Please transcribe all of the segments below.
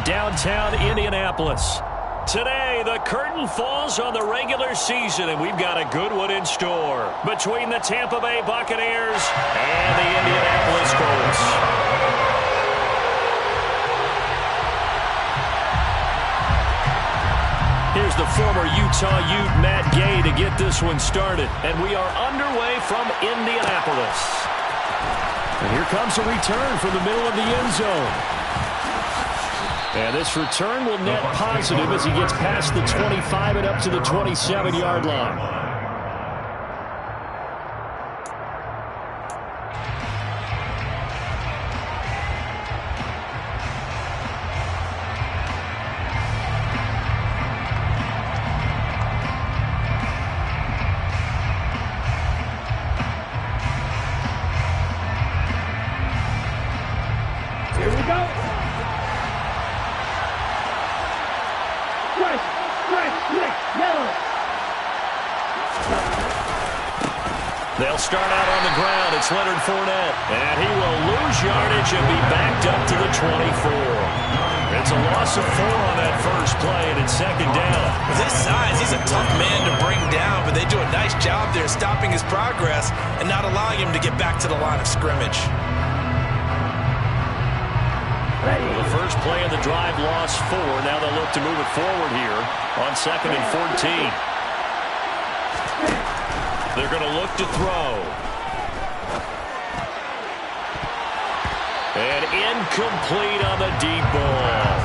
downtown Indianapolis. Today, the curtain falls on the regular season, and we've got a good one in store between the Tampa Bay Buccaneers and the Indianapolis Colts. Here's the former Utah Ute, Matt Gay, to get this one started. And we are underway from Indianapolis. And here comes a return from the middle of the end zone. And this return will net positive as he gets past the 25 and up to the 27-yard line. They'll start out on the ground. It's Leonard Fournette. And he will lose yardage and be backed up to the 24. It's a loss of 4 on that first play, and it's second down. With his size, he's a tough man to bring down, but they do a nice job there stopping his progress and not allowing him to get back to the line of scrimmage. Well, the first play of the drive lost 4. Now they'll look to move it forward here on 2nd and 14. They're going to look to throw. And incomplete on the deep ball.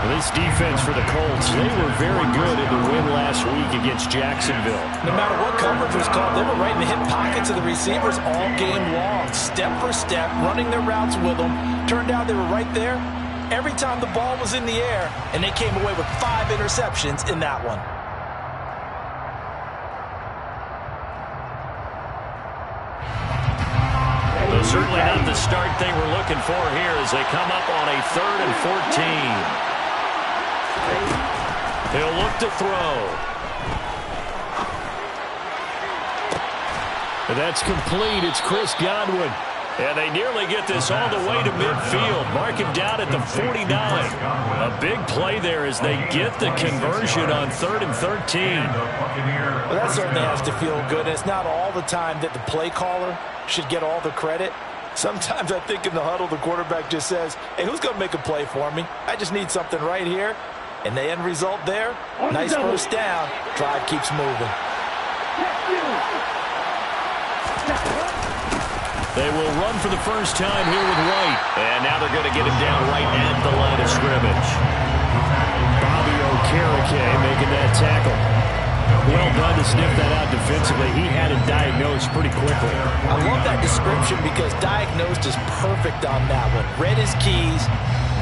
Well, this defense for the Colts, they were very good in the win last week against Jacksonville. No matter what coverage was called, they were right in the hip pockets of the receivers all game long, step for step, running their routes with them. Turned out they were right there every time the ball was in the air, and they came away with 5 interceptions in that one. Certainly not the start they were looking for here as they come up on a 3rd and 14. He'll look to throw. That's complete. It's Chris Godwin. And they nearly get this all the way to midfield. Mark him down at the 49. A big play there as they get the conversion on 3rd and 13. Well, that certainly has to feel good. It's not all the time that the play caller should get all the credit. Sometimes I think in the huddle, the quarterback just says, hey, who's going to make a play for me? I just need something right here. And the end result there, nice first down. Drive keeps moving. They will run for the first time here with White. And now they're going to get him down right at the line of scrimmage. Bobby Okereke making that tackle. Well done to sniff that out defensively. He had it diagnosed pretty quickly. I love that description because diagnosed is perfect on that one. Read his keys,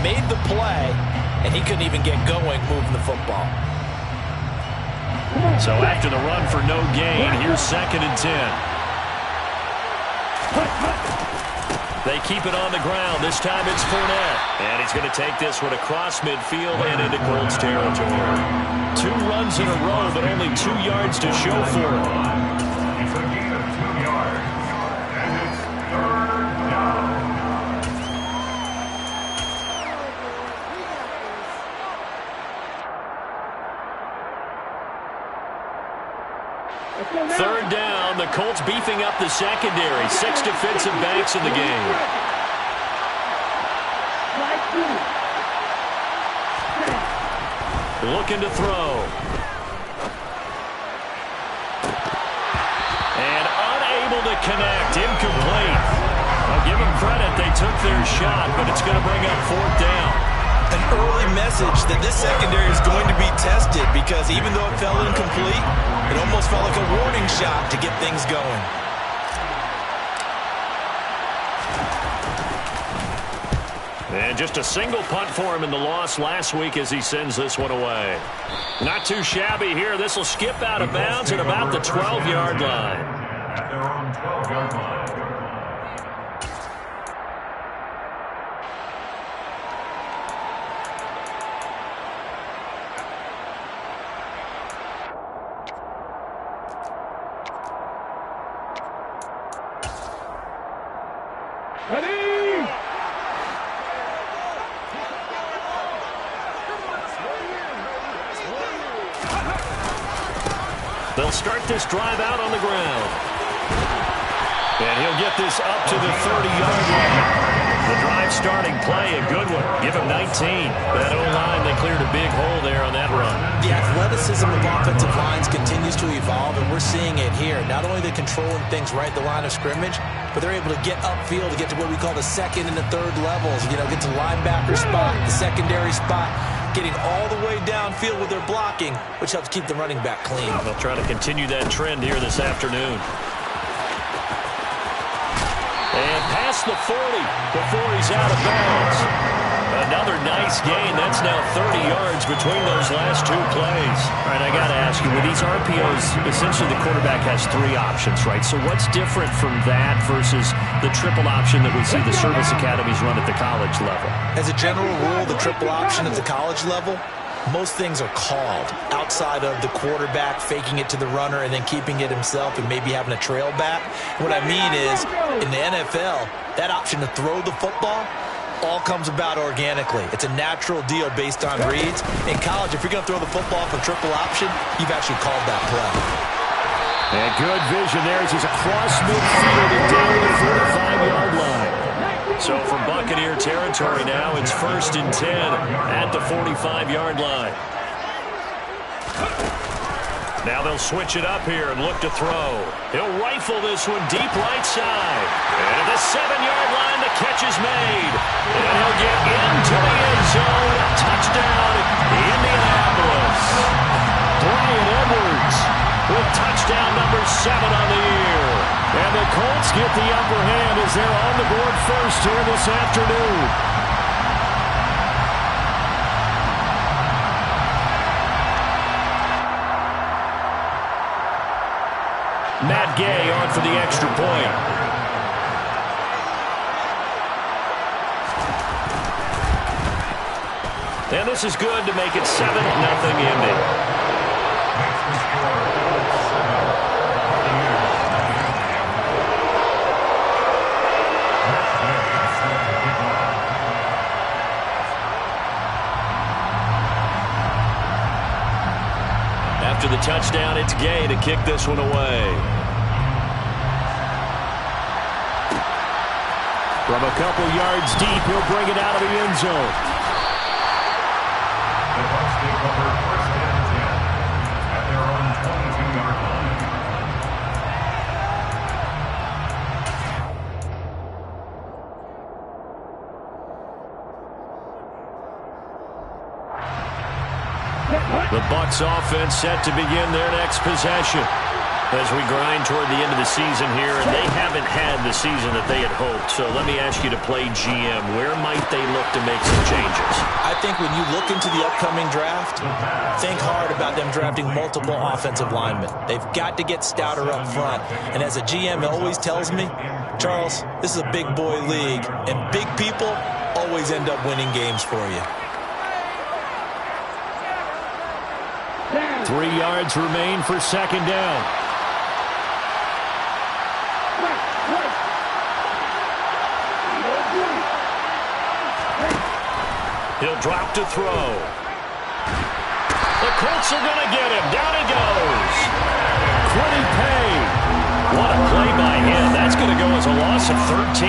made the play, and he couldn't even get going moving the football. So after the run for no gain, here's 2nd and 10. They keep it on the ground. This time it's Fournette. And he's going to take this one across midfield and into Colts territory. 2 runs in a row, but only 2 yards to show for it. He's a gain of 2 yards. And it's 3rd down. 3rd down, the Colts beefing up the secondary. 6 defensive backs in the game. Looking to throw. And unable to connect. Incomplete. I'll give them credit. They took their shot, but it's going to bring up 4th down. An early message that this secondary is going to be tested because even though it fell incomplete, it almost felt like a warning shot to get things going. And just a single punt for him in the loss last week as he sends this one away. Not too shabby here. This will skip out of bounds at about the 12-yard line. At their own 12-yard line. They'll start this drive out on the ground. And he'll get this up to the 30-yard line. The drive starting play, a good one. Give him 19. That O-line, they cleared a big hole there on that run. The athleticism of offensive lines continues to evolve, and we're seeing it here. Not only are they controlling things right at the line of scrimmage, but they're able to get upfield to get to what we call the second and the third levels. You know, get to the linebacker spot, the secondary spot, getting all the way downfield with their blocking, which helps keep the running back clean. They'll try to continue that trend here this afternoon. And past the 40 before he's out of bounds. Another nice gain. That's now 30 yards between those last two plays. All right, I got to ask you, with these RPOs, essentially the quarterback has three options, right? So what's different from that versus the triple option that we see the service academies run at the college level? As a general rule, the triple option at the college level, most things are called outside of the quarterback faking it to the runner and then keeping it himself and maybe having a trail back. What I mean is, in the NFL, that option to throw the football all comes about organically. It's a natural deal based on reads. In college, if you're going to throw the football for triple option, you've actually called that play. And good vision there as he's across midfield and down to the 45-yard line. So from Buccaneer territory now, it's 1st and 10 at the 45-yard line. Now they'll switch it up here and look to throw. He'll rifle this one deep right side. And at the 7-yard line, the catch is made. And he'll get into the end zone. Touchdown, Indianapolis. Brian Edwards with touchdown number 7 on the year. And the Colts get the upper hand as they're on the board first here this afternoon. Matt Gay on for the extra point. And this is good to make it 7-0 Indy. After the touchdown, it's Gay to kick this one away. From a couple yards deep, he'll bring it out of the end zone. The Bucs take over 1st and 10 at their own 22-yard line. The Bucs offense set to begin their next possession as we grind toward the end of the season here, and they haven't had the season that they had hoped. So let me ask you to play GM. Where might they look to make some changes? I think when you look into the upcoming draft, think hard about them drafting multiple offensive linemen. They've got to get stouter up front. And as a GM, it always tells me, Charles, this is a big boy league, and big people always end up winning games for you. 3 yards remain for 2nd down. He'll drop to throw. The Colts are going to get him. Down he goes. Quiddy Pay. What a play by him. That's going to go as a loss of 13.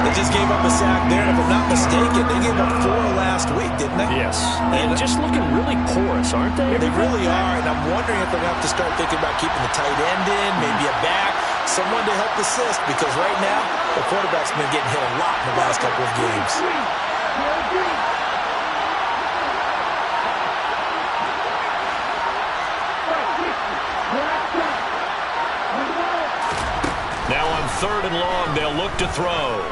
They just gave up a sack there, and if I'm not mistaken, they gave up 4 last week, didn't they? Yes. And just looking really porous, aren't they? They really are, and I'm wondering if they're going to have to start thinking about keeping the tight end in, maybe a back, someone to help assist, because right now, the quarterback's been getting hit a lot in the last couple of games. Now on 3rd and long, they'll look to throw.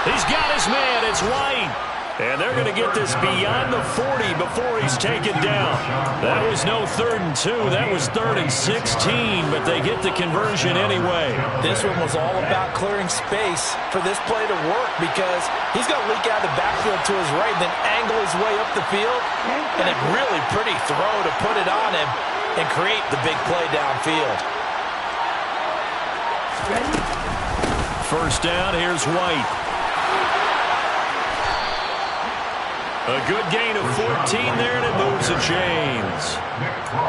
He's got his man. It's White. And they're going to get this beyond the 40 before he's taken down. That was no 3rd and 2. That was 3rd and 16, but they get the conversion anyway. This one was all about clearing space for this play to work, because he's going to leak out the backfield to his right, then angle his way up the field. And a really pretty throw to put it on him and create the big play downfield. 1st down, here's White. A good gain of 14 there, and it moves the chains.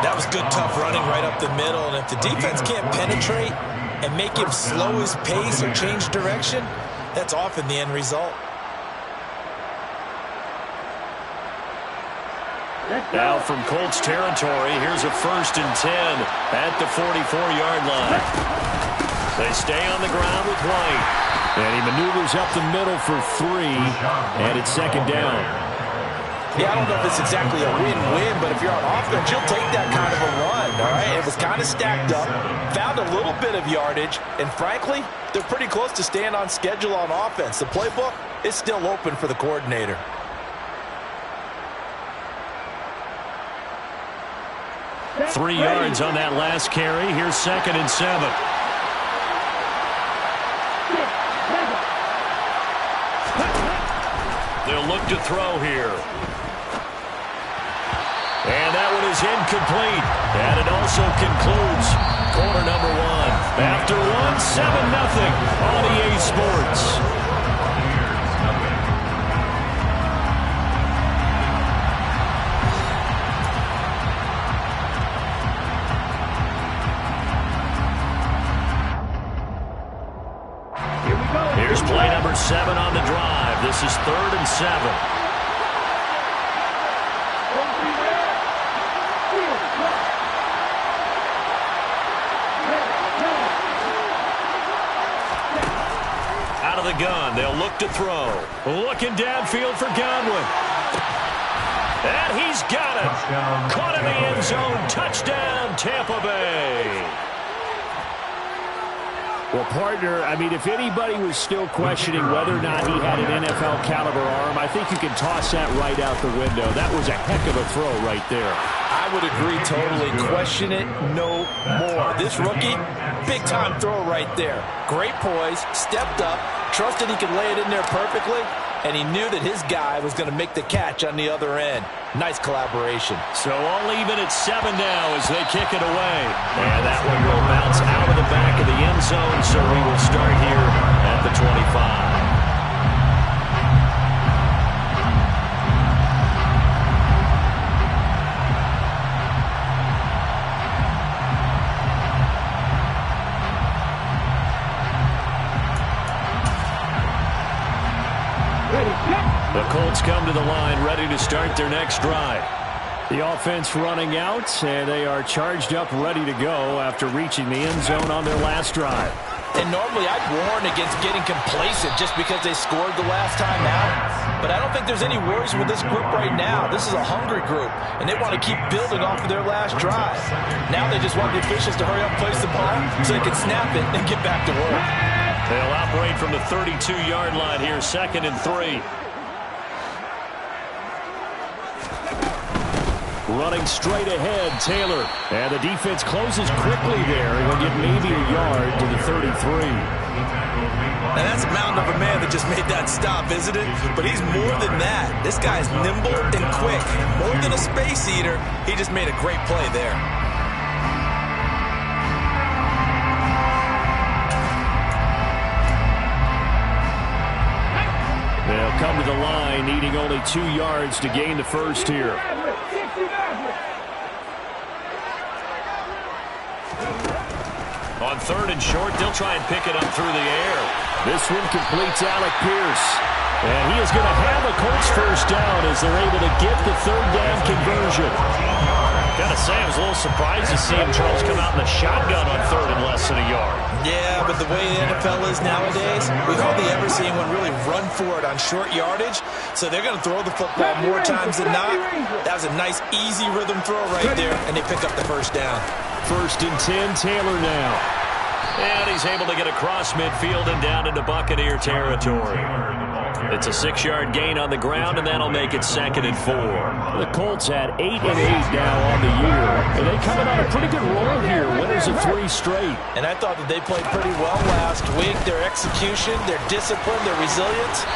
That was good, tough running right up the middle. And if the defense can't penetrate and make him slow his pace or change direction, that's often the end result. Now from Colts territory, here's a 1st and 10 at the 44-yard line. They stay on the ground with White. And he maneuvers up the middle for 3, and it's 2nd down. Yeah, I don't know if it's exactly a win-win, but if you're on offense, you'll take that kind of a run, all right? It was kind of stacked up, found a little bit of yardage, and frankly, they're pretty close to staying on schedule on offense. The playbook is still open for the coordinator. Three yards on that last carry. Here's 2nd and 7. They'll look to throw here. And that one is incomplete. And it also concludes quarter number 1. After 7-0 on EA Sports. Here's play number 7 on the drive. This is 3rd and 7. Out of the gun, they'll look to throw. Looking downfield for Godwin. And he's got it. Caught in the end zone. Touchdown, Tampa Bay. Well, partner, I mean, if anybody was still questioning whether or not he had an NFL caliber arm, I think you can toss that right out the window. That was a heck of a throw right there. I would agree totally. Question it no more. This rookie, big-time throw right there. Great poise, stepped up, trusted he could lay it in there perfectly, and he knew that his guy was going to make the catch on the other end. Nice collaboration. So all even at 7 now as they kick it away. And that one will bounce out of the back of the end zone, so we will start here at the 25. The Colts come to the line, ready to start their next drive. The offense running out, and they are charged up, ready to go after reaching the end zone on their last drive. And normally I'd warn against getting complacent just because they scored the last time out. But I don't think there's any worries with this group right now. This is a hungry group, and they want to keep building off of their last drive. Now they just want the officials to hurry up, place the ball, so they can snap it and get back to work. They'll operate from the 32-yard line here, 2nd and 3. Running straight ahead, Taylor. And the defense closes quickly there. He'll get maybe a yard to the 33. And that's a mountain of a man that just made that stop, isn't it? But he's more than that. This guy's nimble and quick. More than a space eater, he just made a great play there. They'll come to the line, needing only 2 yards to gain the first here. On 3rd and short, they'll try and pick it up through the air. This one completes Alec Pierce. And he is going to have a Colts first down as they're able to get the 3rd down conversion. Gotta say, I was a little surprised to see him, Charles, come out in the shotgun on 3rd and less than a yard. Yeah, but the way the NFL is nowadays, we hardly ever see anyone really run for it on short yardage. So they're going to throw the football more times than not. That was a nice, easy rhythm throw right there, and they pick up the first down. 1st and 10, Taylor now. And he's able to get across midfield and down into Buccaneer territory. It's a 6-yard gain on the ground, and that'll make it 2nd and 4. The Colts at 8-8 now on the year. And they coming on a pretty good roll here. Winners of 3 straight. And I thought that they played pretty well last week. Their execution, their discipline, their resilience,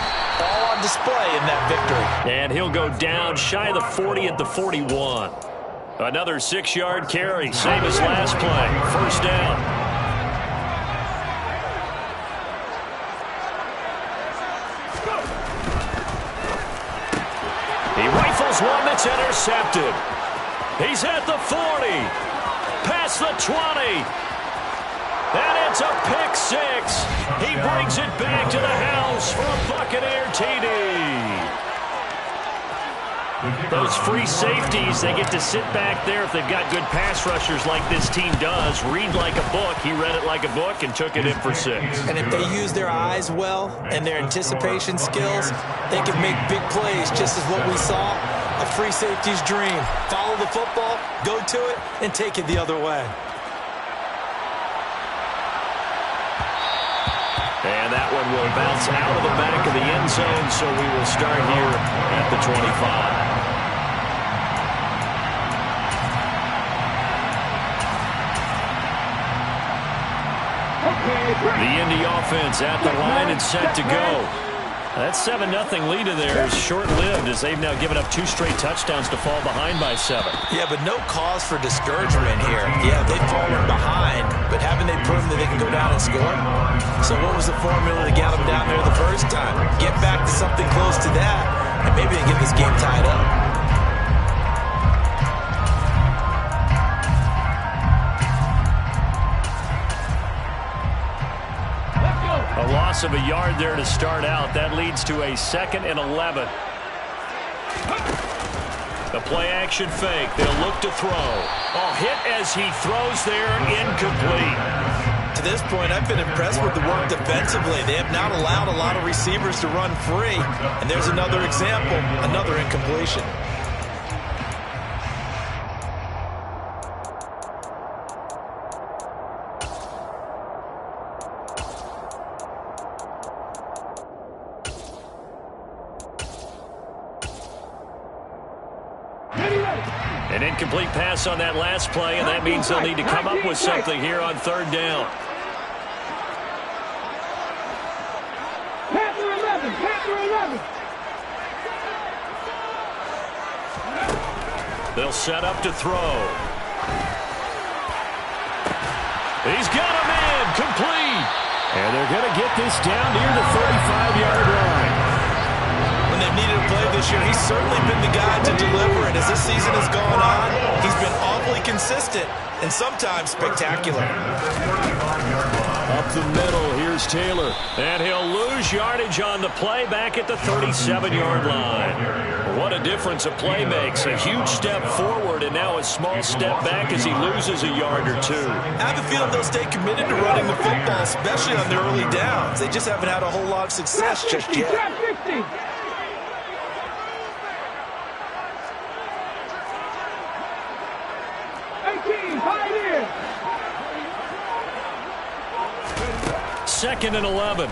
all on display in that victory. And he'll go down shy of the 40 at the 41. Another 6-yard carry, same as last play. First down. is one that's intercepted. He's at the 40, past the 20, and it's a pick six. He brings it back to the house for a Buccaneer TD. Those free safeties, they get to sit back there if they've got good pass rushers like this team does. Read like a book. He read it like a book and took it in for 6. And if they use their eyes well and their anticipation skills, they can make big plays, just as what we saw. A free safety's dream. Follow the football, go to it, and take it the other way. And that one will bounce out of the back of the end zone, so we will start here at the 25. The Indy offense at the line and set to go. That 7-0 lead of theirs is short-lived as they've now given up 2 straight touchdowns to fall behind by 7. Yeah, but no cause for discouragement here. Yeah, they've fallen behind, but haven't they proven that they can go down and score? So what was the formula to get them down there the first time? Get back to something close to that, and maybe they get this game tied up. A loss of a yard there to start out. That leads to a 2nd and 11. The play-action fake. They'll look to throw. Oh, hit as he throws there, incomplete. To this point, I've been impressed with the work defensively. They have not allowed a lot of receivers to run free. And there's another example, another incompletion. An incomplete pass on that last play, and that means they'll need to come up with something here on 3rd down. Panther 11. They'll set up to throw. He's got him in, complete. And they're going to get this down near the 35-yard line. When they've needed a play this year, he's certainly been the guy to deliver it. As this season has gone on, he's been awfully consistent and sometimes spectacular. Up the middle, here's Taylor. And he'll lose yardage on the play back at the 37-yard line. What a difference a play makes. A huge step forward and now a small step back as he loses a yard or 2. I have a feeling they'll stay committed to running the football, especially on their early downs. They just haven't had a whole lot of success just yet. Second and 11.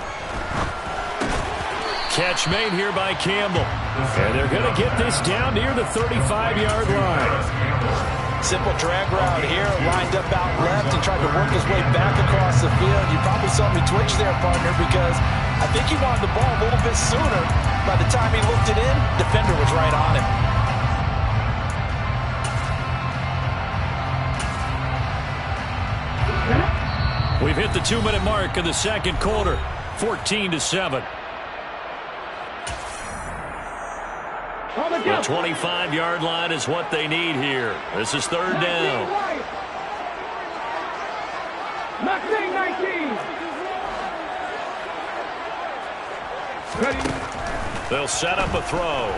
Catch made here by Campbell. And they're going to get this down near the 35-yard line. Simple drag route here, lined up out left and tried to work his way back across the field. You probably saw me twitch there, partner, because I think he wanted the ball a little bit sooner. By the time he looked it in, defender was right on him. We've hit the 2-minute mark of the second quarter, 14-7. The 25-yard line is what they need here. This is 3rd down. 19. They'll set up a throw.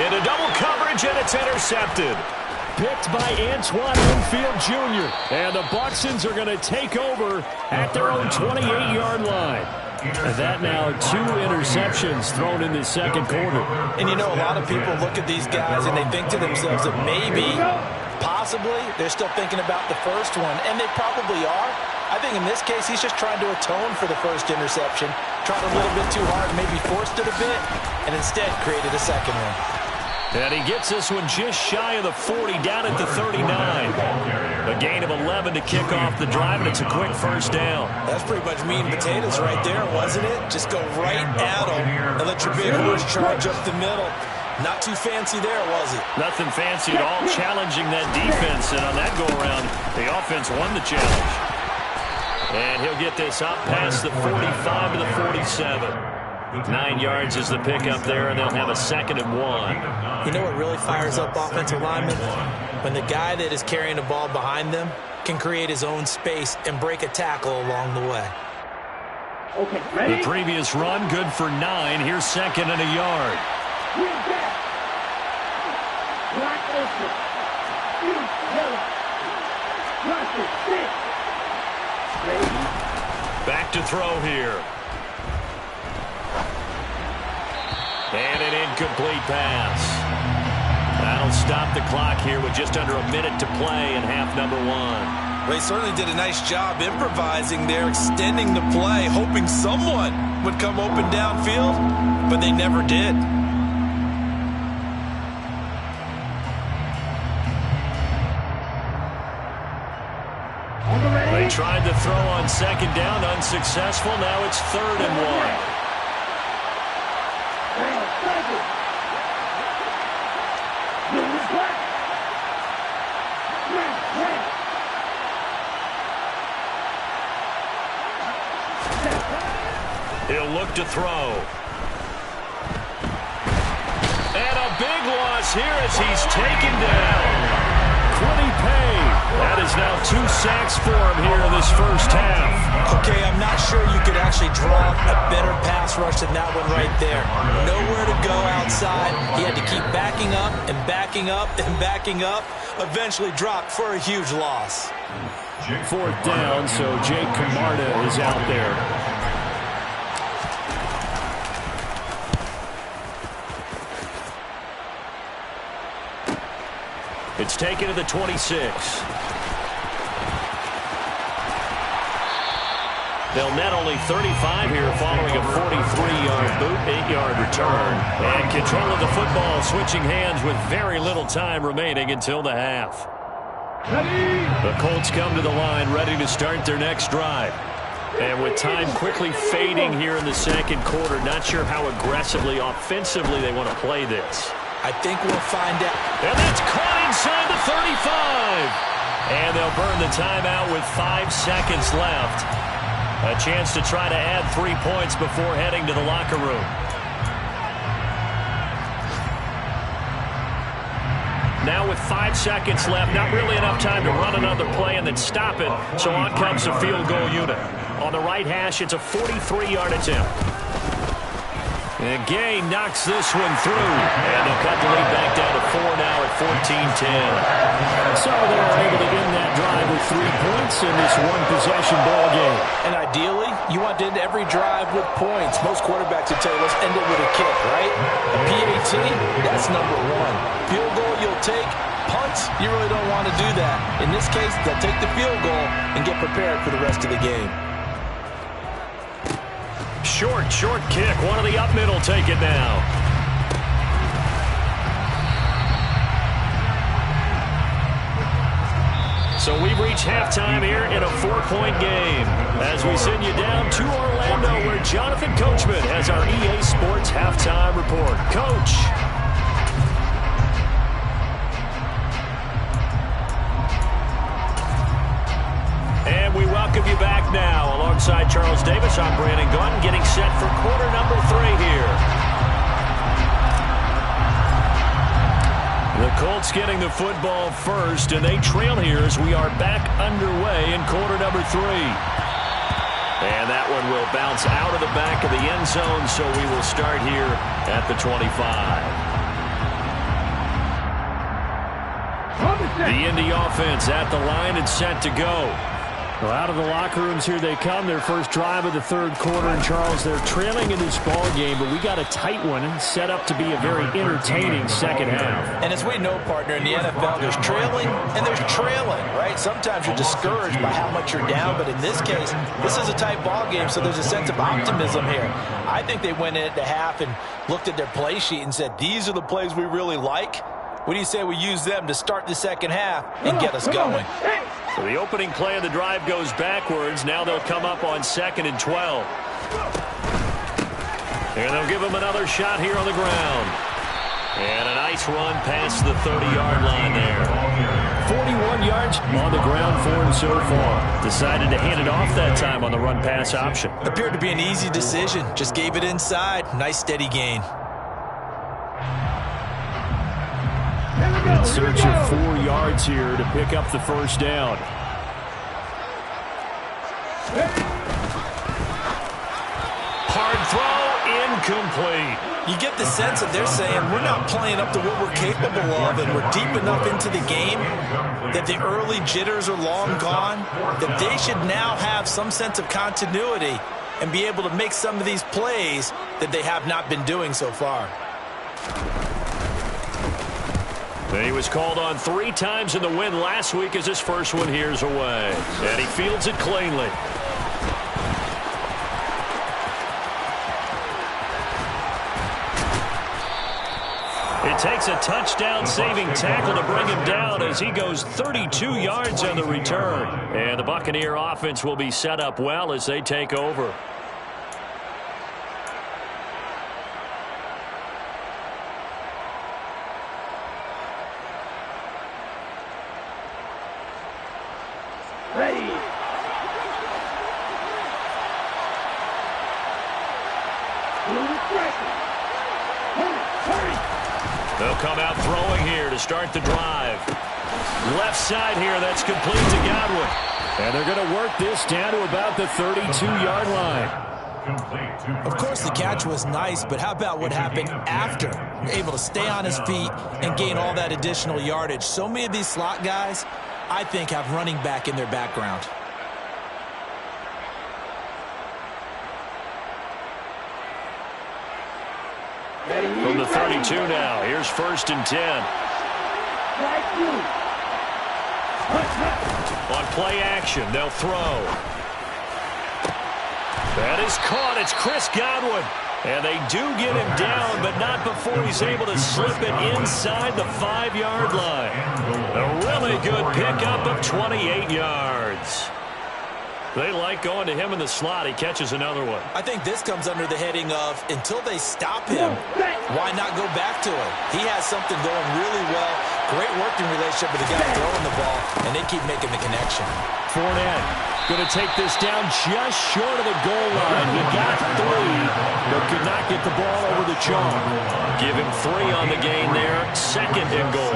Into double coverage, and it's intercepted. Picked by Antoine Winfield Jr. And the Bucsons are going to take over at their own 28-yard line. And that now 2 interceptions thrown in the second quarter. And you know, a lot of people look at these guys and they think to themselves that maybe, possibly, they're still thinking about the first one. And they probably are. I think in this case, he's just trying to atone for the first interception. Tried a little bit too hard, maybe forced it a bit, and instead created a second one. And he gets this one just shy of the 40, down at the 39. A gain of 11 to kick off the drive, and it's a quick first down. That's pretty much meat and potatoes right there, wasn't it? Just go right at him and let your big horse charge up the middle. Not too fancy there, was it? Nothing fancy at all, challenging that defense. And on that go-around, the offense won the challenge. And he'll get this up past the 45 to the 47. 9 yards is the pickup there, and they'll have a 2nd and 1. You know what really fires up offensive linemen? When the guy that is carrying the ball behind them can create his own space and break a tackle along the way. The previous run, good for 9. Here's 2nd and a yard. Back to throw here. And an incomplete pass. That'll stop the clock here with just under a minute to play in half number 1. They certainly did a nice job improvising there, extending the play, hoping someone would come open downfield, but they never did. They tried to throw on 2nd down, unsuccessful. Now it's 3rd and 1. He'll look to throw. And a big loss here as he's taken down. That is now 2 sacks for him here in this first half. Okay, I'm not sure you could actually draw a better pass rush than that one right there. Nowhere to go outside. He had to keep backing up and backing up and backing up. Eventually dropped for a huge loss. 4th down, so Jake Camarda is out there. It's taken to the 26. They'll net only 35 here following a 43-yard boot, 8-yard return. And control of the football switching hands with very little time remaining until the half. The Colts come to the line ready to start their next drive. And with time quickly fading here in the 2nd quarter, not sure how aggressively, offensively they want to play this. I think we'll find out. And that's caught inside the 35. And they'll burn the timeout with 5 seconds left. A chance to try to add 3 points before heading to the locker room. Now with 5 seconds left, not really enough time to run another play and then stop it. So on comes the field goal unit. On the right hash, it's a 43-yard attempt. And Gay knocks this one through. And they'll cut the lead back down to 4 now at 14-10. So they're able to end that drive with 3 points in this one-possession ball game. And ideally, you want to end every drive with points. Most quarterbacks would tell you, let's end it with a kick, right? A PAT, that's number 1. Field goal you'll take. Punts, you really don't want to do that. In this case, they'll take the field goal and get prepared for the rest of the game. Short kick. One of the up middle take it now. So we've reached halftime here in a 4-point game. As we send you down to Orlando, where Jonathan Coachman has our EA Sports halftime report. Coach. And we welcome you back now. Alongside Charles Davis, I'm Brandon Gunn, getting set for quarter number 3 here. The Colts getting the football first, and they trail here as we are back underway in quarter number 3. And that one will bounce out of the back of the end zone, so we will start here at the 25. The Indy offense at the line and set to go. Well, out of the locker rooms here they come. Their first drive of the 3rd quarter. And, Charles, they're trailing in this ball game, but we got a tight one set up to be a very entertaining second half. And as we know, partner, in the NFL, there's trailing and there's trailing, right? Sometimes you're discouraged by how much you're down, but in this case, this is a tight ball game, so there's a sense of optimism here. I think they went in at the half and looked at their play sheet and said, these are the plays we really like. What do you say we use them to start the second half and get us going? So the opening play of the drive goes backwards. Now they'll come up on 2nd and 12. And they'll give them another shot here on the ground. And a nice run past the 30-yard line there. 41 yards on the ground for him so far. Decided to hand it off that time on the run-pass option. Appeared to be an easy decision. Just gave it inside. Nice steady gain. In search of 4 yards here to pick up the first down. Hard throw, incomplete. You get the sense that they're saying we're not playing up to what we're capable of, and we're deep enough into the game that the early jitters are long gone, that they should now have some sense of continuity and be able to make some of these plays that they have not been doing so far. He was called on 3 times in the win last week as his first one here's away. And he fields it cleanly. It takes a touchdown-saving tackle to bring him down as he goes 32 yards on the return. And the Buccaneer offense will be set up well as they take over. Ready. They'll come out throwing here to start the drive. Left side here, that's complete to Godwin. And they're going to work this down to about the 32-yard line. Of course, the catch was nice, but how about what happened after? Able to stay on his feet and gain all that additional yardage. So many of these slot guys, I think, have running back in their background. From the 32 now, here's 1st and 10. On play action, they'll throw. That is caught. It's Chris Godwin. And they do get him down, but not before he's able to slip it inside the 5-yard line. A really good pickup of 28 yards. They like going to him in the slot. He catches another one. I think this comes under the heading of until they stop him, why not go back to him? He has something going really well. Great working relationship with the guy throwing the ball, and they keep making the connection. Fournette going to take this down just short of the goal line. He got 3, but could not get the ball over the chalk. Give him 3 on the gain there. 2nd and goal.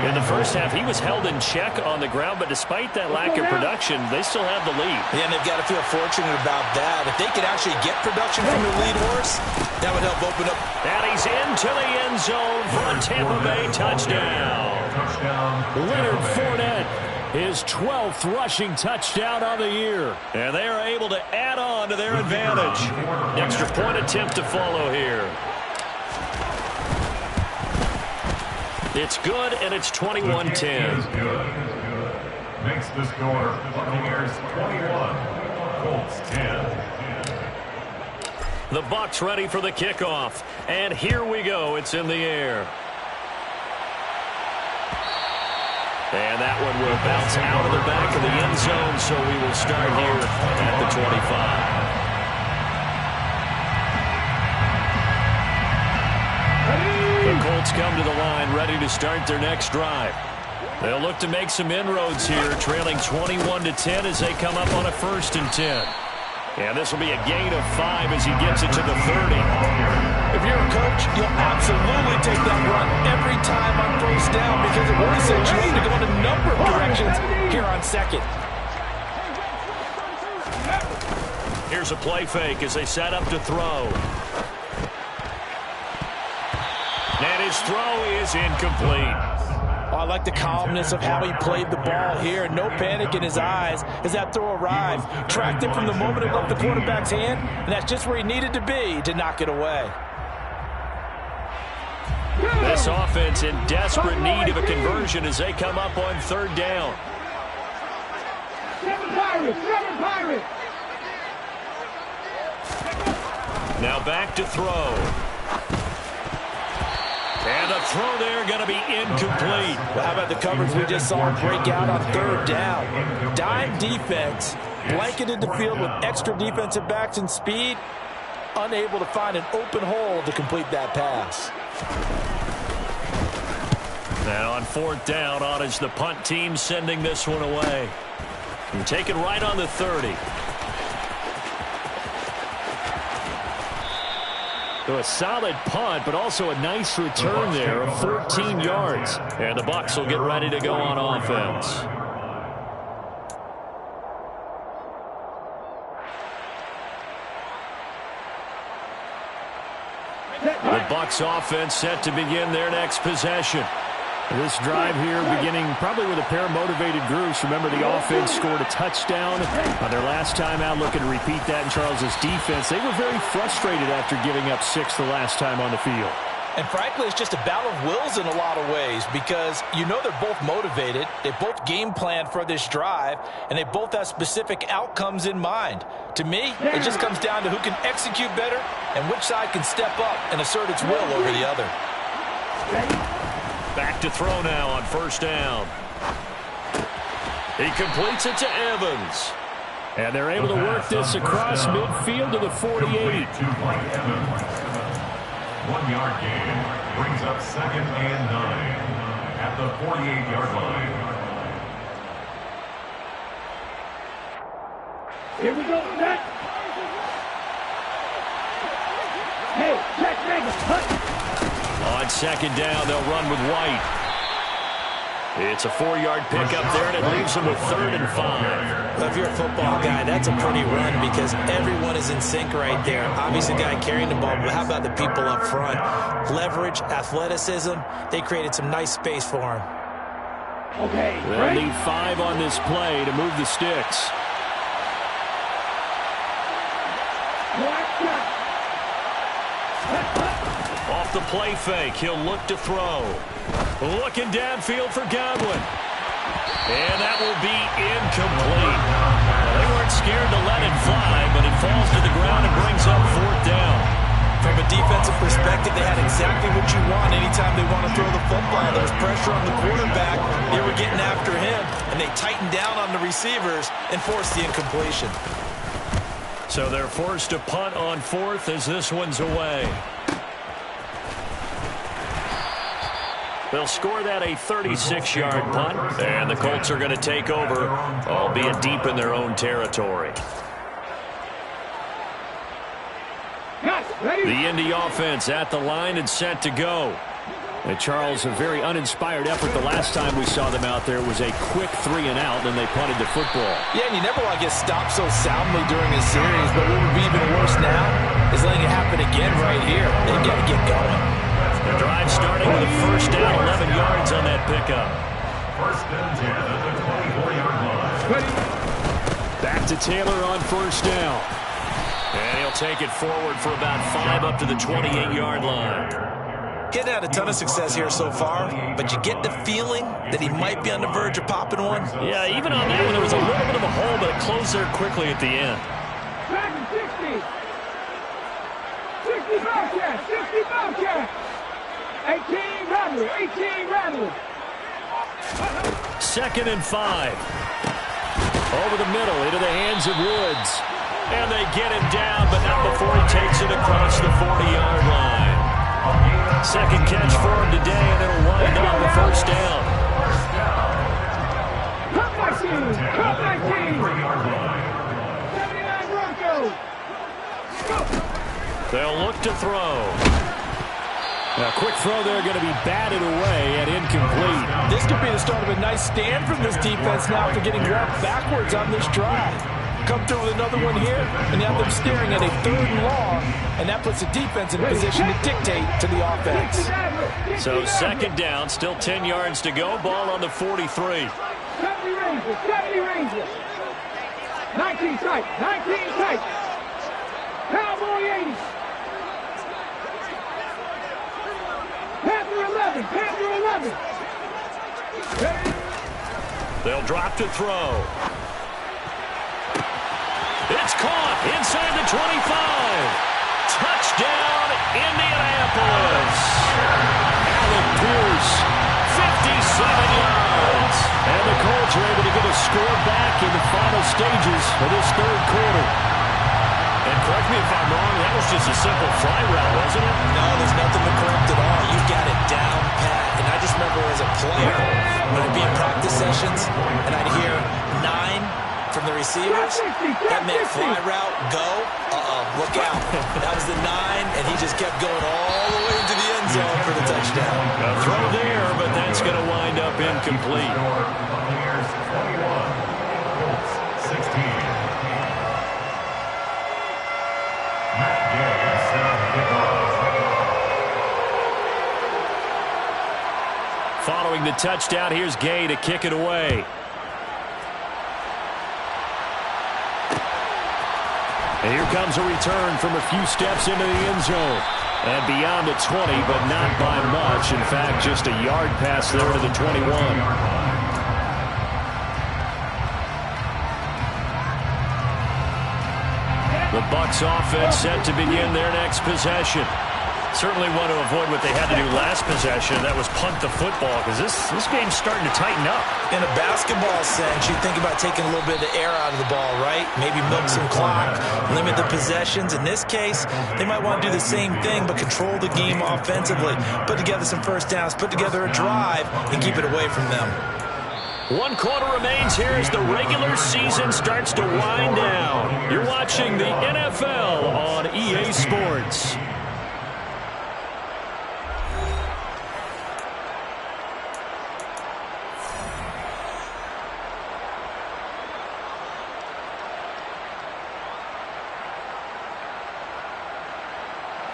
In the first half, he was held in check on the ground, but despite that lack of production, they still have the lead. Yeah, and they've got to feel fortunate about that. If they could actually get production from the lead horse, that would help open up. And he's into the end zone for a Tampa Bay touchdown. Leonard Fournette, his 12th rushing touchdown on the year. And they are able to add on to their advantage. Extra point attempt to follow here. It's good, and it's 21-10. Makes the score Buccaneers 21, Colts 10. The Bucs ready for the kickoff. And here we go. It's in the air. And that one will bounce out of the back of the end zone, so we will start here at the 25. The Colts come to the line, ready to start their next drive. They'll look to make some inroads here, trailing 21-10 as they come up on a 1st and 10. And this will be a gain of 5 as he gets it to the 30. If you're a coach, you'll absolutely take that run every time on 1st down because it really sets you up to go in a number of directions here on 2nd. Here's a play fake as they set up to throw. And his throw is incomplete. Oh, I like the calmness of how he played the ball here. No panic in his eyes as that throw arrived. Tracked it from the moment it left the quarterback's hand, and that's just where he needed to be to knock it away. This offense in desperate need of a conversion as they come up on 3rd down. 7 Pirates, 7 Pirates. Now back to throw. And the throw there going to be incomplete. Well, how about the coverage we just saw him break out on 3rd down? Dime defense, blanketed the field with extra defensive backs and speed, unable to find an open hole to complete that pass. And on 4th down, on is the punt team sending this one away. And take it right on the 30. So a solid punt, but also a nice return there of 14 yards. And the Bucs will get ready to go on offense. The Bucs offense set to begin their next possession. This drive here beginning probably with a pair of motivated groups. Remember, the offense scored a touchdown on their last time out, looking to repeat that in Charles's defense. They were very frustrated after giving up 6 the last time on the field. And frankly, it's just a battle of wills in a lot of ways because you know they're both motivated. They both game plan for this drive, and they both have specific outcomes in mind. To me, it just comes down to who can execute better and which side can step up and assert its will over the other. Back to throw now on 1st down. He completes it to Evans. And they're able to work this across midfield to the 48. 1 yard gain brings up 2nd and 9 at the 48-yard line. Here we go, set. Hey, check, make it, cut. On 2nd down, they'll run with White. It's a 4-yard pickup there, and it leaves them with 3rd and 5. Well, if you're a football guy, that's a pretty run because everyone is in sync right there. Obviously, the guy carrying the ball, but how about the people up front? Leverage, athleticism, they created some nice space for him. Okay, They'll need 5 on this play to move the sticks. Off the play fake, he'll look to throw. Looking downfield for Godwin. And that will be incomplete. They weren't scared to let it fly, but it falls to the ground and brings up 4th down. From a defensive perspective, they had exactly what you want anytime they want to throw the football. There's pressure on the quarterback. They were getting after him, and they tightened down on the receivers and forced the incompletion. So they're forced to punt on 4th as this one's away. They'll score that a 36-yard punt, and the Colts are going to take over, albeit deep in their own territory. The Indy offense at the line and set to go. And Charles, a very uninspired effort the last time we saw them out there. It was a quick 3 and out, and they punted the football. Yeah, and you never want to get stopped so soundly during a series, but what would be even worse now is letting it happen again right here. They've got to get going. The drive starting with a 1st down, 11 yards on that pickup. 1st and 10 at the 24-yard line. Back to Taylor on 1st down. And he'll take it forward for about 5 up to the 28-yard line. He hasn't had a ton of success here so far, but you get the feeling that he might be on the verge of popping one. Yeah, even on that one, there was a little bit of a hole, but it closed there quickly at the end. 60. 60 Bobcat, 60 Bobcat. 18 Rattler, 18 Rattler. 2nd and 5. Over the middle, into the hands of Woods. And they get him down, but not before he takes it across the 40-yard line. 2nd catch for him today, and it'll wind up a 1st down. Cut 19, cut 19. 79 Broncos. They'll look to throw. A quick throw there going to be batted away and incomplete. This could be the start of a nice stand from this defense now after getting walked backwards on this drive. Come through with another one here, and you have them staring at a 3rd and long, and that puts the defense in a position to dictate to the offense. So 2nd down, still 10 yards to go. Ball on the 43. 70 Rangers, 70 Rangers. 19 tight, 19 tight. Cowboy 80. Panther 11, Panther 11. They'll drop to throw. It's caught inside the 25. Touchdown, Indianapolis. Alec Pierce, 57 yards. and the Colts are able to get a score back in the final stages of this 3rd quarter. And correct me if I'm wrong, that was just a simple fly route, wasn't it? No, there's nothing to correct at all. You got it down pat. And I just remember as a receivers. That meant fly route, go. Look out. That was the 9, and he just kept going all the way into the end zone for the touchdown. A throw there, but that's going to wind up incomplete. Buccaneers 21, Colts 16. Matt Gay set up the kickoff. Following the touchdown, here's Gay to kick it away. And here comes a return from a few steps into the end zone. And beyond the 20, but not by much. In fact, just a yard pass there to the 21. The Bucs offense set to begin their next possession. Certainly want to avoid what they had to do last possession. That was punt the football, because this game's starting to tighten up. In a basketball sense, you think about taking a little bit of the air out of the ball, right? Maybe milk some clock, limit the possessions. In this case, they might want to do the same thing, but control the game offensively. Put together some first downs, put together a drive, and keep it away from them. 1 quarter remains here as the regular season starts to wind down. You're watching the NFL on EA Sports.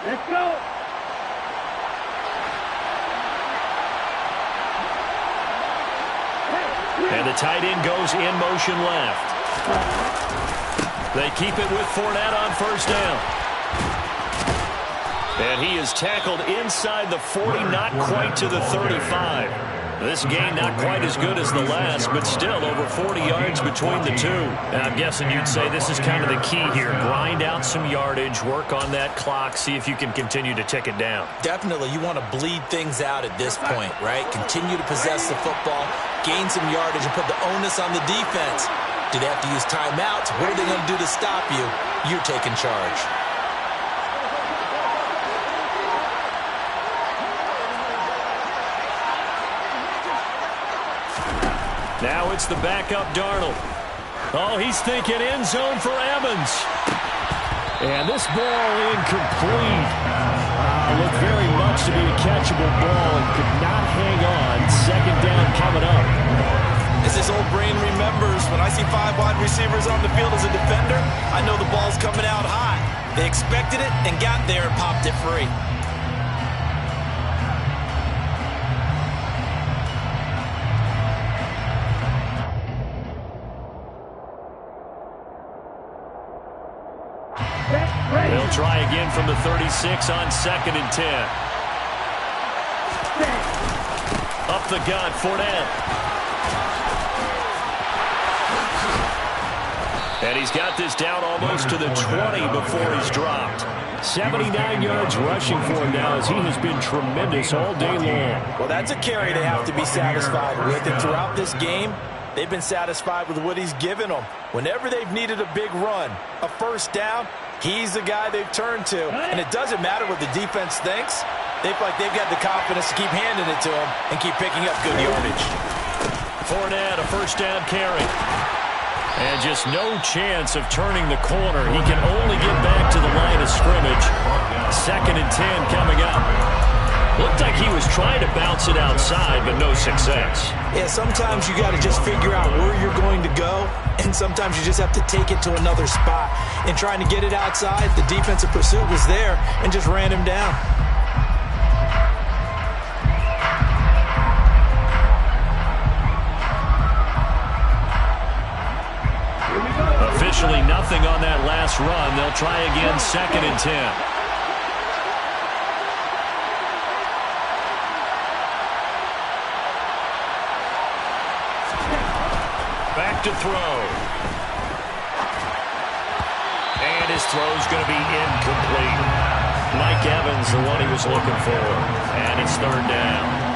Let's go. And the tight end goes in motion left. They keep it with Fournette on first down. And he is tackled inside the 40, not quite to the 35. This game not quite as good as the last, but still over 40 yards between the two. And I'm guessing you'd say this is kind of the key here. Grind out some yardage, work on that clock, see if you can continue to tick it down. Definitely, you want to bleed things out at this point, right? Continue to possess the football, gain some yardage, and put the onus on the defense. Do they have to use timeouts? What are they going to do to stop you? You're taking charge. Now it's the backup Darnold. Oh, he's thinking end zone for Evans. And this ball incomplete. Looked very much to be a catchable ball and could not hang on. Second down coming up. As this old brain remembers, when I see 5 wide receivers on the field as a defender, I know the ball's coming out high. They expected it and got there and popped it free. They'll try again from the 36 on 2nd and 10. Up the gut, Fournette. And he's got this down almost to the 20 before he's dropped. 79 yards rushing for him now as he has been tremendous all day long. Well, that's a carry they have to be satisfied with. And throughout this game, they've been satisfied with what he's given them. Whenever they've needed a big run, a first down, he's the guy they've turned to. And it doesn't matter what the defense thinks. They feel like they've got the confidence to keep handing it to him and keep picking up good yardage. Fournette, a first down carry. And just no chance of turning the corner. He can only get back to the line of scrimmage. 2nd and 10 coming up. Looked like he was trying to bounce it outside, but no success. Yeah, sometimes you got to just figure out where you're going to go, and sometimes you just have to take it to another spot. In trying to get it outside, the defensive pursuit was there and just ran him down. Officially nothing on that last run. They'll try again, 2nd and 10. Back to throw. And his throw's going to be incomplete. Mike Evans, the one he was looking for. And it's 3rd down.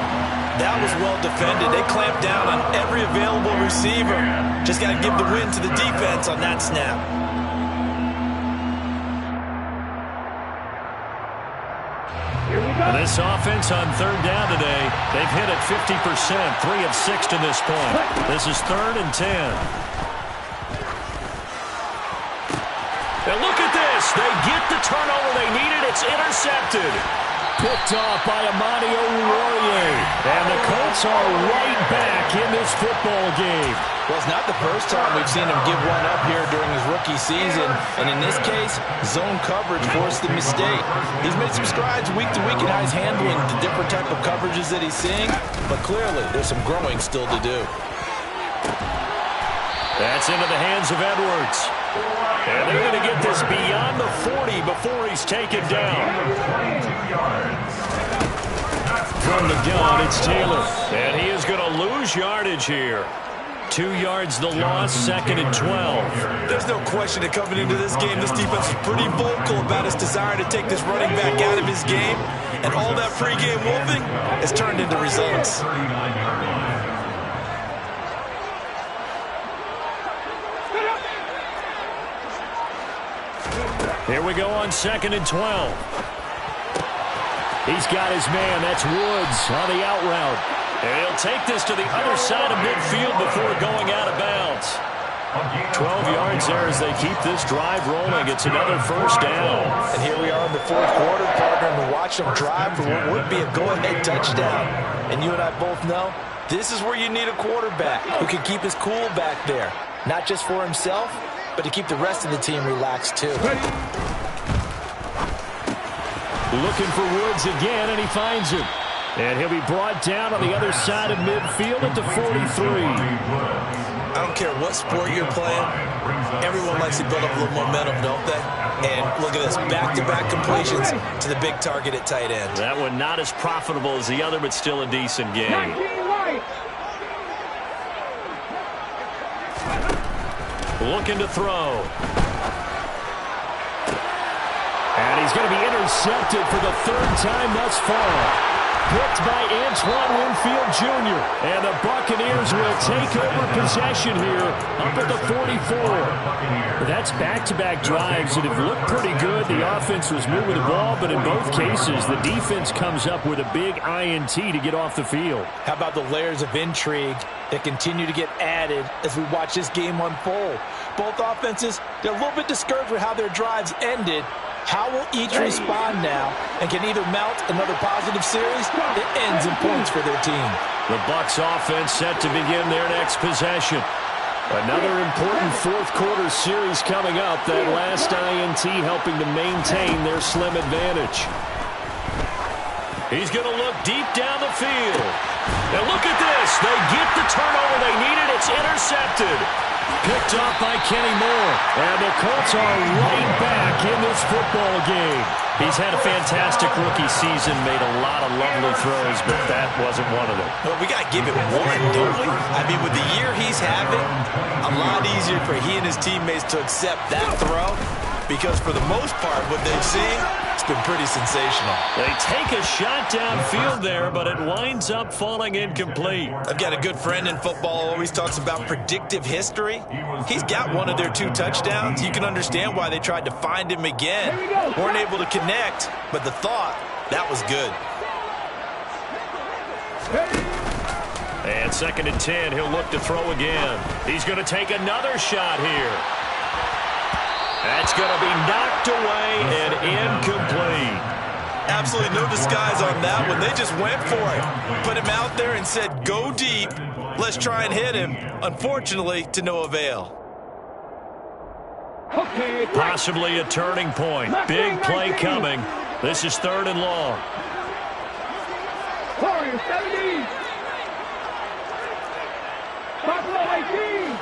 That was well defended. They clamped down on every available receiver. Just got to give the win to the defense on that snap. This offense on 3rd down today, they've hit it 50%, 3 of 6 to this point. This is 3rd and 10. And look at this. They get the turnover they needed. It's intercepted. Picked off by Amani Oruwariye. And the Colts are right back in this football game. Well, it's not the first time we've seen him give one up here during his rookie season. And in this case, zone coverage forced the mistake. He's made some strides week to week in how he's handling the different type of coverages that he's seeing. But clearly, there's some growing still to do. That's into the hands of Edwards. And they're going to get this beyond the 40 before he's taken down. From the gun, it's Taylor. And he is going to lose yardage here. 2 yards the loss, 2nd and 12. There's no question that coming into this game, this defense is pretty vocal about its desire to take this running back out of his game. And all that pregame wolfing has turned into results. Here we go on 2nd and 12. He's got his man. That's Woods on the out route. And he'll take this to the other side of midfield before going out of bounds. 12 yards there as they keep this drive rolling. It's another first down. And here we are in the fourth quarter, partner, and we watch them drive for what would be a go-ahead touchdown. And you and I both know this is where you need a quarterback who can keep his cool back there. Not just for himself, but to keep the rest of the team relaxed too. Looking for Woods again, and he finds him. And he'll be brought down on the other side of midfield at the 43. I don't care what sport you're playing. Everyone likes to build up a little momentum, don't they? And look at this, back-to-back completions to the big target at tight end. That one not as profitable as the other, but still a decent game. Looking to throw. And he's going to be intercepted for the 3rd time thus far. Picked by Antoine Winfield Jr. And the Buccaneers will take over possession here up at the 44. That's back-to-back drives that have looked pretty good. The offense was moving the ball, but in both cases, the defense comes up with a big INT to get off the field. How about the layers of intrigue that continue to get added as we watch this game unfold? Both offenses, they're a little bit discouraged with how their drives ended. How will each respond now and can either mount another positive series that ends in points for their team? The Bucs offense set to begin their next possession. Another important fourth quarter series coming up. That last INT helping to maintain their slim advantage. He's going to look deep down the field. And look at this. They get the turnover they needed. It's intercepted. Picked off by Kenny Moore. And the Colts are right back in this football game. He's had a fantastic rookie season, made a lot of lovely throws, but that wasn't one of them. Well, we got to give it one, don't we? I mean, with the year he's having, a lot easier for he and his teammates to accept that throw, because for the most part, what they've seen, it's been pretty sensational. They take a shot downfield there, but it winds up falling incomplete. I've got a good friend in football who always talks about predictive history. He's got one of their 2 touchdowns. You can understand why they tried to find him again. Weren't able to connect, but the thought, that was good. And 2nd and 10, he'll look to throw again. He's going to take another shot here. That's going to be knocked away and incomplete. Absolutely no disguise on that one. They just went for it. Put him out there and said, go deep. Let's try and hit him. Unfortunately, to no avail. Possibly a turning point. Big play coming. This is 3rd and long. 17. Buffalo 18.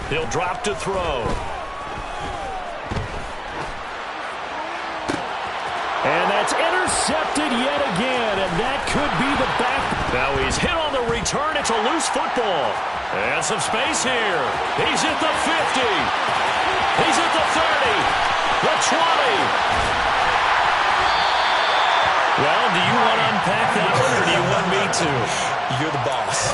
He'll drop to throw. And that's intercepted yet again, and that could be the back. Now he's hit on the return. It's a loose football. And some space here. He's at the 50. He's at the 30. The 20. Well, do you want to unpack that one, or do you want me to? you're the boss.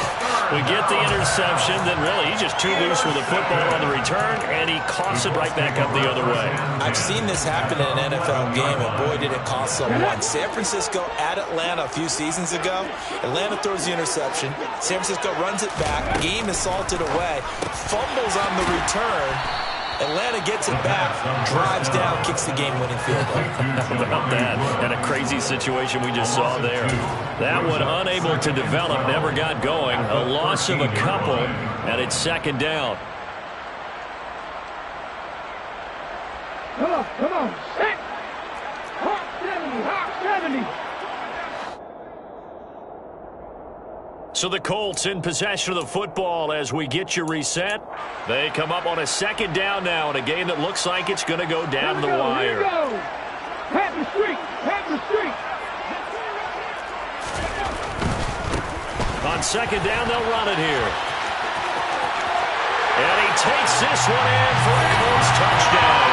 We get the interception, then really he's just too loose with the football on the return, and he coughs it right back up the other way. I've seen this happen in an NFL game, and boy, did it cost someone. San Francisco at Atlanta a few seasons ago. Atlanta throws the interception. San Francisco runs it back. Game is salted away. Fumbles on the return. Atlanta gets it back, drives down, kicks the game-winning field goal. How about that? And a crazy situation we just saw there. That one unable to develop, never got going. A loss of a couple, and it's second down. Come on. Set. Hot 70. So the Colts in possession of the football as we get you reset. They come up on a second down now in a game that looks like it's going to go down the wire. Here we go. Have the streak. On second down, they'll run it here. And he takes this one in for a Colts touchdown.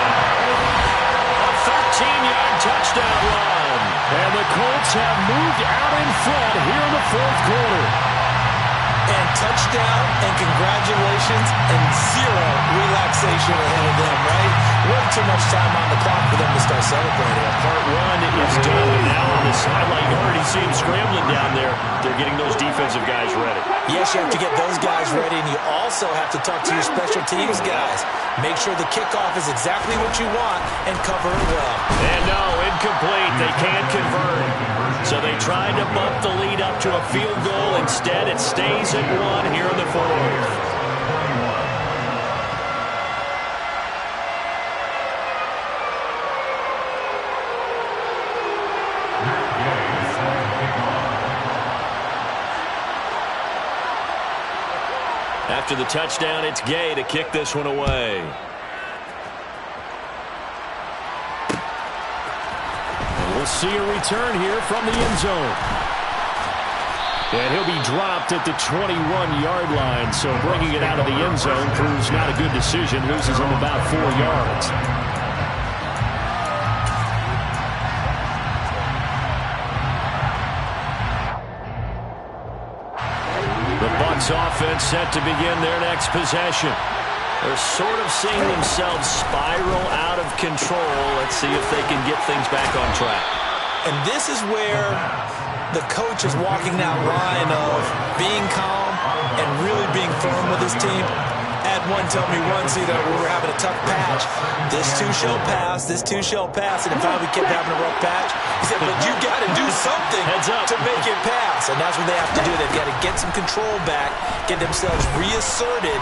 A 13-yard touchdown run. And the Colts have moved out in front here in the fourth quarter. And touchdown, and congratulations, and zero relaxation ahead of them, right? Way too much time on the clock for them to start celebrating. Part one is done, but now on the sideline, you already see him scrambling down there. They're getting those defensive guys ready. Yes, you have to get those guys ready, and you also have to talk to your special teams guys. Make sure the kickoff is exactly what you want and cover it well. And no, incomplete. They can't convert. So they tried to bump the lead up to a field goal. Instead, it stays at one here in the fourth. After the touchdown, it's Gay to kick this one away. And we'll see a return here from the end zone. And he'll be dropped at the 21-yard line, so bringing it out of the end zone proves not a good decision. Loses him about 4 yards. Offense set to begin their next possession. They're sort of seeing themselves spiral out of control. Let's see if they can get things back on track. And this is where the coach is walking that line of being calm and really being firm with his team. Had one tell me once either we were having a tough patch. This too shall pass. This too shall pass. And in fact, we kept having a rough patch. He said, but you got to do something to make it pass. And that's what they have to do. They've got to get some control back, get themselves reasserted,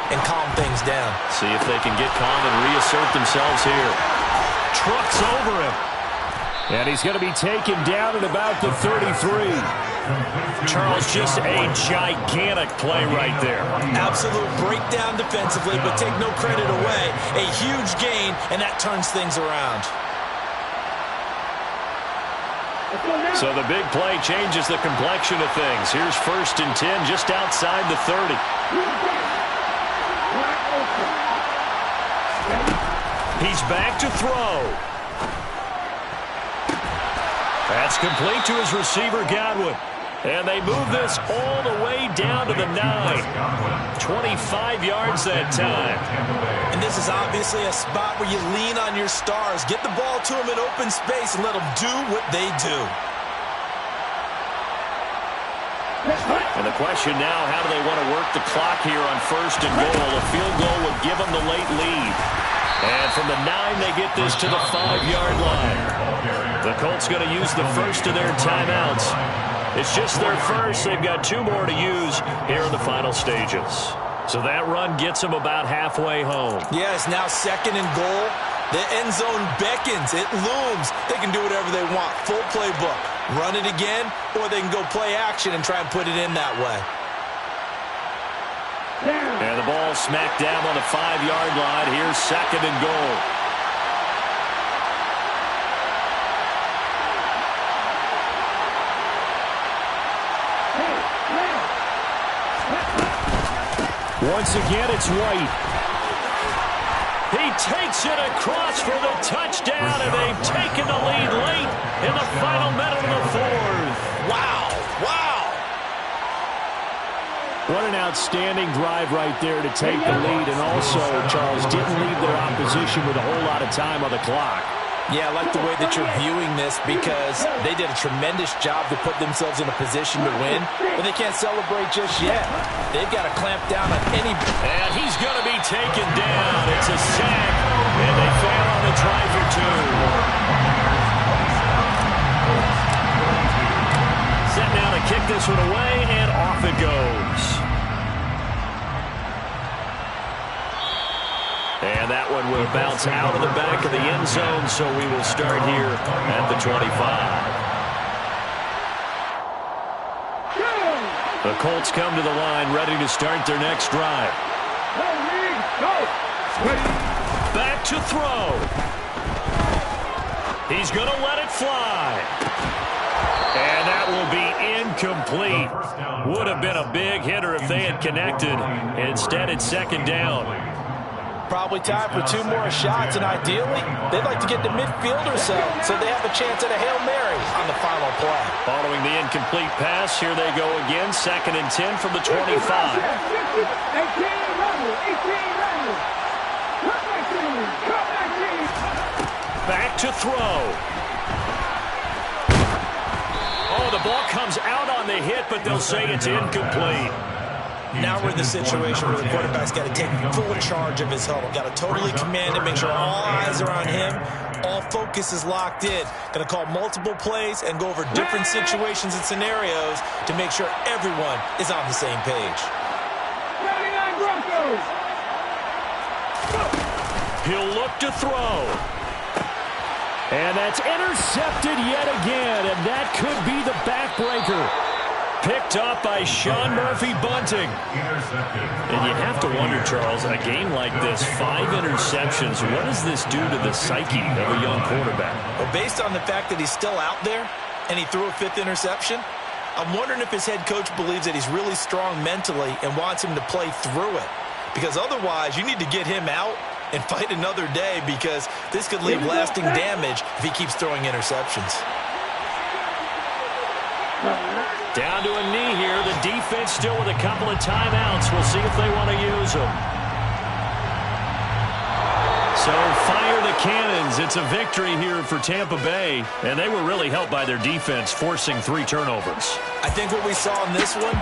and calm things down. See if they can get calm and reassert themselves here. Trucks over him. And he's going to be taken down at about the 33. Charles, just a gigantic play right there. Absolute breakdown defensively, but take no credit away. A huge gain, and that turns things around. So the big play changes the complexion of things. Here's 1st and 10 just outside the 30. He's back to throw. That's complete to his receiver, Godwin. And they move this all the way down to the 9. 25 yards that time. And this is obviously a spot where you lean on your stars. Get the ball to them in open space and let them do what they do. And the question now, how do they want to work the clock here on 1st and goal? A field goal would give them the late lead. And from the 9, they get this to the 5-yard line. The Colts going to use the first of their timeouts. It's just their first. They've got 2 more to use here in the final stages. So that run gets them about halfway home. Yeah, it's now 2nd and goal. The end zone beckons. It looms. They can do whatever they want. Full playbook. Run it again, or they can go play action and try and put it in that way. And the ball smacked down on the 5-yard line. Here's 2nd and goal. Once again, it's White. He takes it across for the touchdown, and they've taken the lead late in the final minute of the 4th. Wow. Wow. What an outstanding drive right there to take the lead. And also, Charles, didn't leave their opposition with a whole lot of time on the clock. Yeah, I like the way that you're viewing this because they did a tremendous job to put themselves in a position to win, but they can't celebrate just yet. They've got to clamp down on any... And he's going to be taken down. It's a sack, and they fail on the try for two. Set now to kick this one away, and off it goes. And that one will bounce out of the back of the end zone, so we will start here at the 25. The Colts come to the line, ready to start their next drive. Back to throw. He's going to let it fly. And that will be incomplete. Would have been a big hitter if they had connected. Instead, it's second down. Probably time for two more shots, and ideally, they'd like to get to midfield or so they have a chance at a Hail Mary on the final play. Following the incomplete pass, here they go again, 2nd and 10 from the 25. Back to throw. Oh, the ball comes out on the hit, but they'll say it's incomplete. Now we're in the situation where the quarterback's got to take full charge of his huddle. Got to totally command it, make sure all eyes are on him. All focus is locked in. Going to call multiple plays and go over different situations and scenarios to make sure everyone is on the same page. He'll look to throw. And that's intercepted yet again, and that could be the backbreaker. Picked up by Sean Murphy Bunting. And you have to wonder, Charles, a game like this, 5 interceptions, what does this do to the psyche of a young quarterback? Well, based on the fact that he's still out there and he threw a 5th interception, I'm wondering if his head coach believes that he's really strong mentally and wants him to play through it. Because otherwise, you need to get him out and fight another day because this could leave lasting damage if he keeps throwing interceptions. Down to a knee here. The defense still with a couple of timeouts. We'll see if they want to use them. So fire the cannons. It's a victory here for Tampa Bay. And they were really helped by their defense, forcing 3 turnovers. I think what we saw in this one